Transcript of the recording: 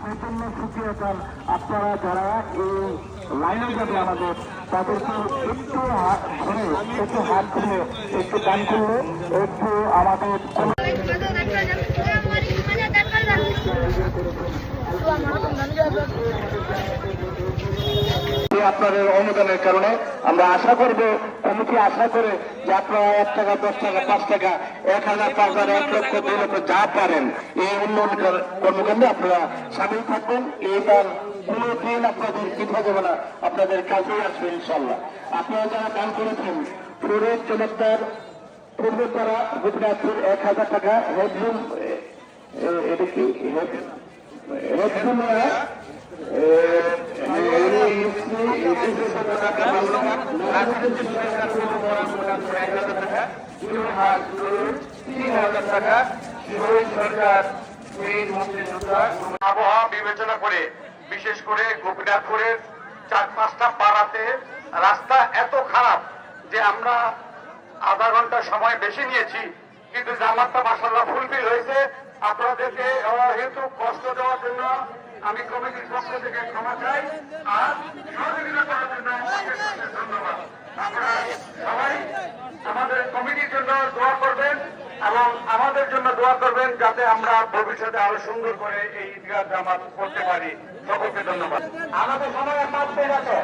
প্রচন্ড শুকিয়ে যান। আপনারা যারা এই লাইনে যাবে আমাদের তাদেরকে একটু ধরে একটু হাত ধরে একটু দান করলে একটু আমাদের আপনাদের অনুদানের কারণে আমরা আশা করব, কমিটি আশা করে যে আপনারা 1 টাকা 10 টাকা 5 টাকা 1000 5000 1 লক্ষ 2 লক্ষ যা পারেন এই উন্নয়ন কর্মকাণ্ডে আপনারা সামিল থাকবেন। এইবার কোনো দিন আপনাদের পিঠা যাবে না, আপনাদের কাছেই আসবে ইনশাল্লাহ। আপনারা যারা দান করেছেন ফ্লোরের চমৎকার পূর্বপাড়া গুজরাটপুর 1000 টাকা হেডরুম, এটা কি হেডরুম আবহাওয়া বিবেচনা করে বিশেষ করে গোপীনাথপুরের 4-5টা পাড়াতে রাস্তা এত খারাপ যে আমরা আধা ঘন্টা সময় বেশি নিয়েছি, কিন্তু জামাতটা মাশাআল্লাহ ফুলফিল হয়েছে। আপনাদেরকে হেতু কষ্ট দেওয়ার জন্য আমি কমিটির পক্ষ থেকে ক্ষমা চাই, আর সহযোগিতা করার জন্য ধন্যবাদ। আপনারা সবাই আমাদের কমিটির জন্য দোয়া করবেন এবং আমাদের জন্য দোয়া করবেন যাতে আমরা ভবিষ্যতে আরো সুন্দর করে এই ঈদগাহ জামাত করতে পারি। সকলকে ধন্যবাদ। আমাদের সময় 5 মিনিট আছে।